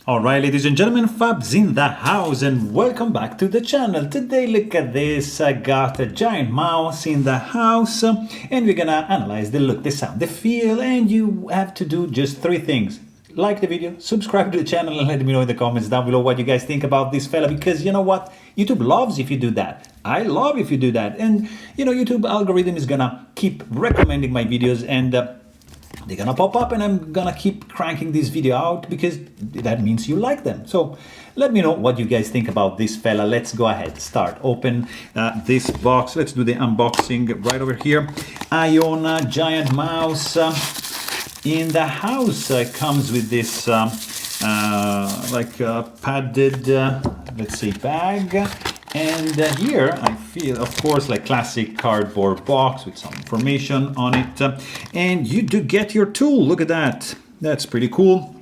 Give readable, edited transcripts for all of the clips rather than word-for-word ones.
Alright, ladies and gentlemen, Fabs in the house and welcome back to the channel. Today, look at this, I got a giant mouse in the house and we're gonna analyze the look, the sound, the feel, and you have to do just three things. Like the video, subscribe to the channel, and let me know in the comments down below what you guys think about this fella, because you know what? YouTube loves if you do that. I love if you do that. And you know, YouTube algorithm is gonna keep recommending my videos, and they're gonna pop up, and I'm gonna keep cranking this video out because that means you like them. So let me know what you guys think about this fella. Let's go ahead, start, open this box. Let's do the unboxing right over here. Iona giant mouse in the house. Comes with this padded, let's say, bag. And here I feel, of course, like classic cardboard box with some information on it. And you do get your tool. Look at that. That's pretty cool.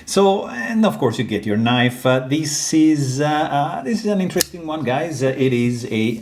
So, and of course you get your knife. This is an interesting one, guys. It is a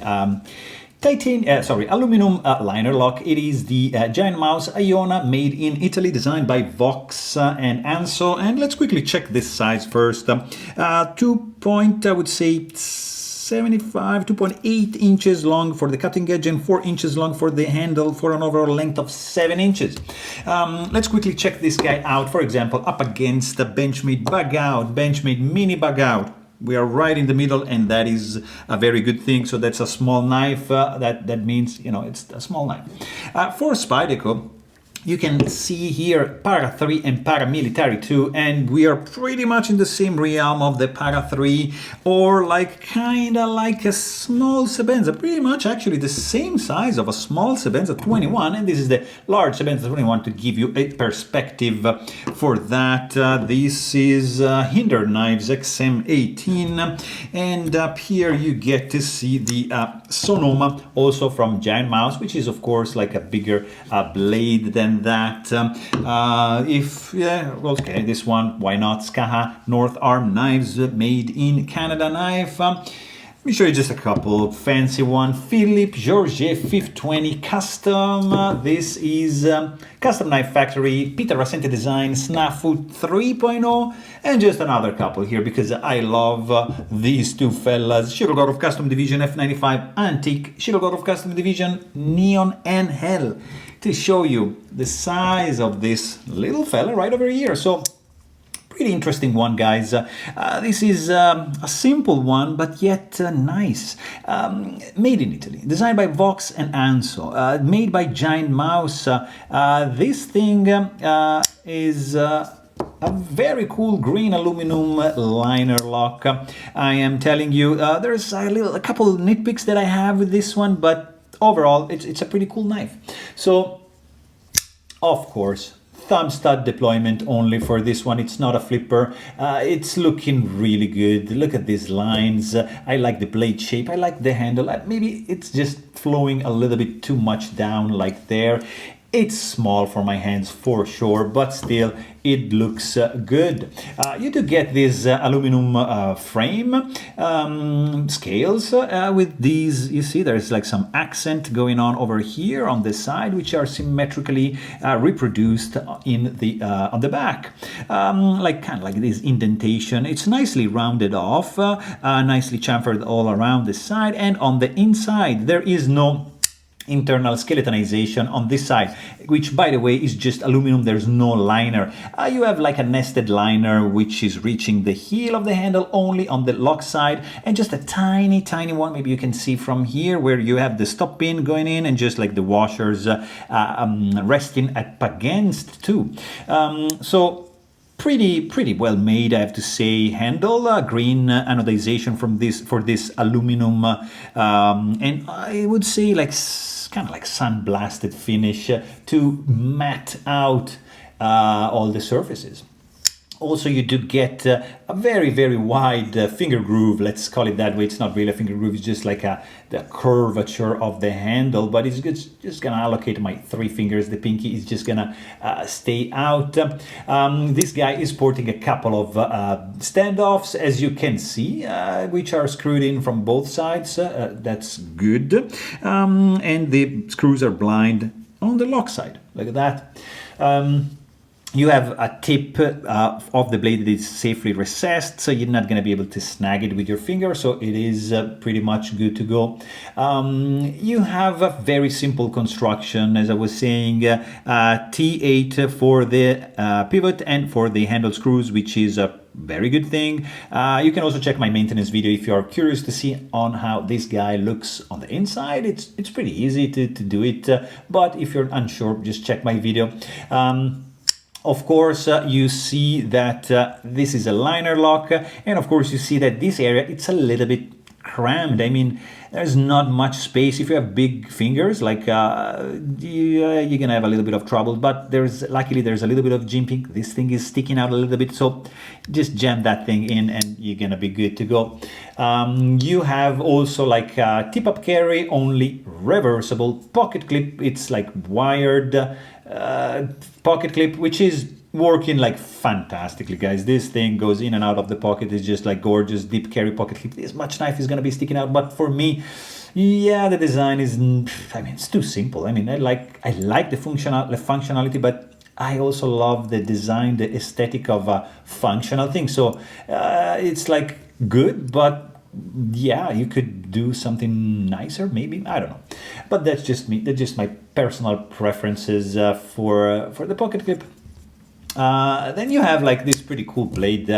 aluminum liner lock. It is the GiantMouse Iona, made in Italy, designed by Vox and Anso. And let's quickly check this size first. 2.8 inches long for the cutting edge and 4 inches long for the handle, for an overall length of 7 inches. Let's quickly check this guy out. For example, up against the Benchmade Bug Out, Benchmade Mini Bug Out. We are right in the middle, and that is a very good thing. So that's a small knife. That means, you know, it's a small knife. For Spyderco, you can see here Para 3 and Paramilitary 2, and we are pretty much in the same realm of the Para 3, or like kinda like a small Sebenza, pretty much actually the same size of a small Sebenza 21, and this is the large Sebenza 21 to give you a perspective for that. This is Hinder Knives XM18, and up here you get to see the Sonoma, also from GiantMouse, which is of course like a bigger blade than that. Okay, this one, why not? Skaha North Arm Knives, made in Canada knife. Let me show you just a couple. Fancy one, Philippe Georget 520 Custom. This is Custom Knife Factory, Peter Rasente Design, Snafu 3.0, and just another couple here because I love these two fellas. Shirogorov of Custom Division F95 Antique, Shirogorov of Custom Division Neon and Hell, to show you the size of this little fella right over here. So pretty interesting one, guys. This is a simple one, but yet nice. Made in Italy, designed by Vox and Anso, made by GiantMouse. This thing is a very cool green aluminum liner lock. I am telling you, there's a couple nitpicks that I have with this one, but overall it's a pretty cool knife. So of course, thumb stud deployment only for this one. It's not a flipper. It's looking really good. Look at these lines. I like the blade shape. I like the handle. Maybe it's just flowing a little bit too much down like there. It's small for my hands for sure, but still it looks good. You do get this aluminum frame scales with these. You see there's like some accent going on over here on the side, which are symmetrically reproduced in the on the back, like kind of like this indentation. It's nicely rounded off, nicely chamfered all around the side, and on the inside there is no internal skeletonization on this side, which by the way is just aluminum. There's no liner. You have like a nested liner which is reaching the heel of the handle only on the lock side, and just a tiny one, maybe you can see from here, where you have the stop pin going in, and just like the washers resting up against too. So pretty well made, I have to say. Handle, green anodization from this, for this aluminum, and I would say like kind of like sun-blasted finish to matte out all the surfaces. Also, you do get a very wide finger groove, let's call it that way. It's not really a finger groove, it's just like the curvature of the handle, but it's just gonna allocate my 3 fingers. The pinky is just gonna stay out. This guy is sporting a couple of standoffs, as you can see, which are screwed in from both sides. That's good. And the screws are blind on the lock side, like that. You have a tip of the blade that is safely recessed, so you're not going to be able to snag it with your finger, so it is pretty much good to go. You have a very simple construction, as I was saying, T8 for the pivot and for the handle screws, which is a very good thing. You can also check my maintenance video if you are curious to see on how this guy looks on the inside. It's pretty easy to do it, but if you're unsure, just check my video. Of course, you see that this is a liner lock, and of course you see that this area, it's a little bit crammed. I mean, there's not much space. If you have big fingers, like you're gonna have a little bit of trouble, but luckily there's a little bit of jimping. This thing is sticking out a little bit, so just jam that thing in and you're gonna be good to go. You have also like a tip-up carry, only reversible pocket clip. It's like wired pocket clip, which is working like fantastically, guys. This thing goes in and out of the pocket. It's just like gorgeous deep carry pocket clip. This much knife is going to be sticking out, but for me, yeah, the design is, I mean, it's too simple. I mean, I like the functionality, but I also love the design, the aesthetic of a functional thing. So it's like good, but yeah, you could do something nicer, maybe. I don't know, but that's just me. That's just my personal preferences for the pocket clip. Then you have like this pretty cool blade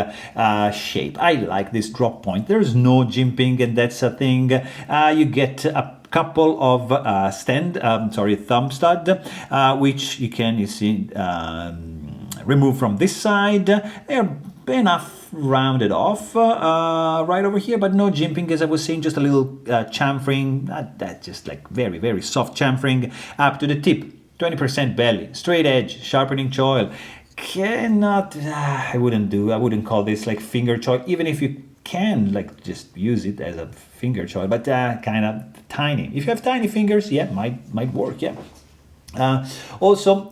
shape. I like this drop point. There's no jimping, and that's a thing. You get a couple of thumb stud, which you see remove from this side. They're enough rounded off right over here, but no jimping, as I was saying, just a little chamfering, that's just like very, very soft chamfering up to the tip. 20% belly, straight edge, sharpening choil. I wouldn't call this like finger choil, even if you can like just use it as a finger choil, but kind of tiny. If you have tiny fingers, yeah, might work, yeah. Also,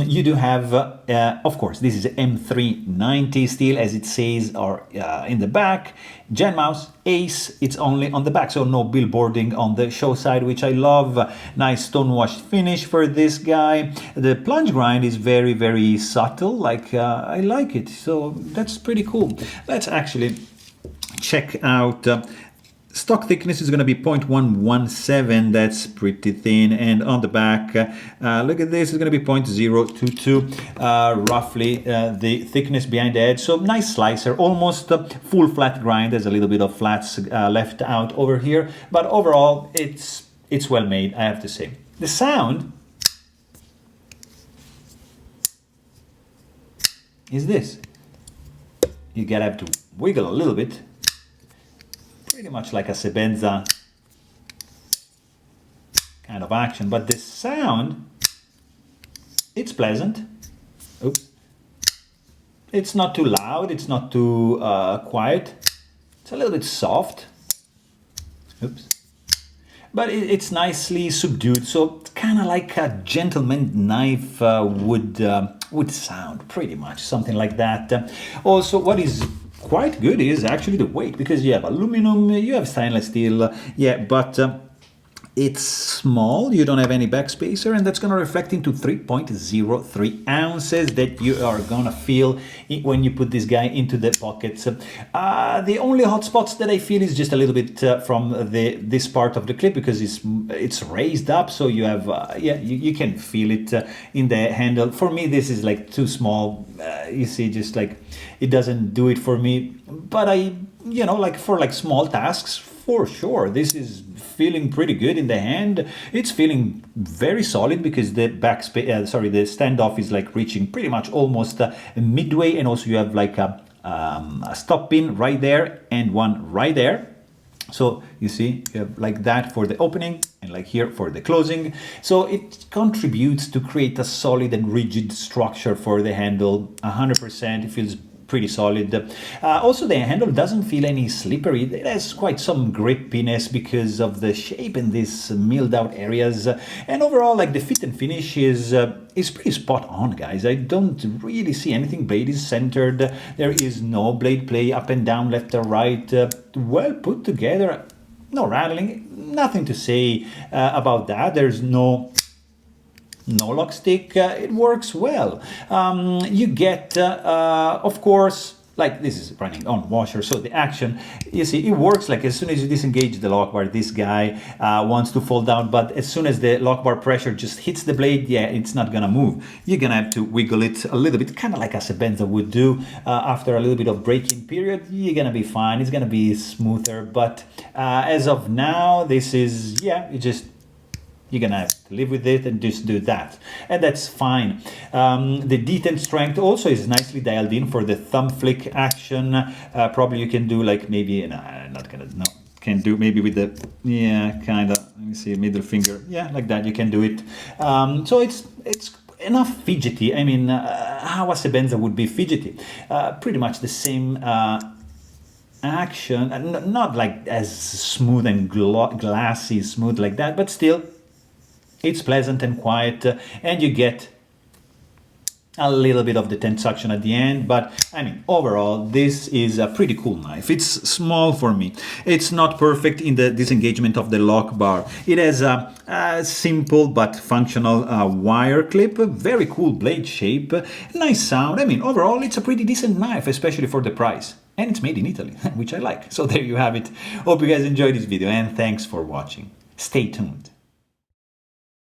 you do have, of course, this is M390 steel, as it says, or in the back. GiantMouse Ace, it's only on the back, so no billboarding on the show side, which I love. Nice stone-washed finish for this guy. The plunge grind is very, very subtle, like I like it, so that's pretty cool. Let's actually check out stock thickness is going to be 0.117, that's pretty thin, and on the back, look at this, it's going to be 0.022, roughly the thickness behind the edge. So nice slicer, almost full flat grind. There's a little bit of flats left out over here, but overall it's well made, I have to say. The sound is this. You gotta have to wiggle a little bit. Pretty much like a Sebenza kind of action, but the sound, it's pleasant. Oops. It's not too loud, it's not too quiet. It's a little bit soft. Oops. But it's nicely subdued, so it's kind of like a gentleman knife would sound, pretty much, something like that. Also, what is quite good is actually the weight, because you have aluminum, you have stainless steel, yeah, but it's small, you don't have any backspacer, and that's going to reflect into 3.03 ounces that you are going to feel when you put this guy into the pockets. The only hot spots that I feel is just a little bit from this part of the clip, because it's raised up, so you have you can feel it in the handle. For me, this is like too small. You see, just like it doesn't do it for me. But like for like small tasks, for sure, this is feeling pretty good in the hand. It's feeling very solid, because the the standoff is like reaching pretty much almost midway, and also you have like a stop pin right there and one right there. So you see, you have like that for the opening and like here for the closing. So it contributes to create a solid and rigid structure for the handle. 100%, it feels pretty solid. Also, the handle doesn't feel any slippery. It has quite some grippiness because of the shape in these milled out areas. And overall, like the fit and finish is pretty spot on, guys. I don't really see anything. Blade is centered. There is no blade play up and down, left or right. Well put together. No rattling. Nothing to say about that. There's no no lock stick, it works well. You get, of course, like this is running on washer, so the action, you see, it works like as soon as you disengage the lock bar, this guy wants to fall down, but as soon as the lock bar pressure just hits the blade, yeah, it's not gonna move. You're gonna have to wiggle it a little bit, kind of like a Sebenza would do. After a little bit of braking period, you're gonna be fine, it's gonna be smoother, but as of now, this is, yeah, you're gonna have to live with it and just do that, and that's fine. The detent strength also is nicely dialed in for the thumb flick action. Probably you can do like maybe, no, I'm not gonna, no, can do maybe with the, yeah, kind of, let me see, middle finger, yeah, like that, you can do it. So it's enough fidgety. I mean, how a Sebenza would be fidgety. Pretty much the same action, not like as smooth and glassy smooth like that, but still, it's pleasant and quiet, and you get a little bit of the tense suction at the end, but I mean, overall, this is a pretty cool knife. It's small for me. It's not perfect in the disengagement of the lock bar. It has a simple but functional wire clip, very cool blade shape, nice sound. I mean, overall, it's a pretty decent knife, especially for the price. And it's made in Italy, which I like. So there you have it. Hope you guys enjoyed this video, and thanks for watching. Stay tuned.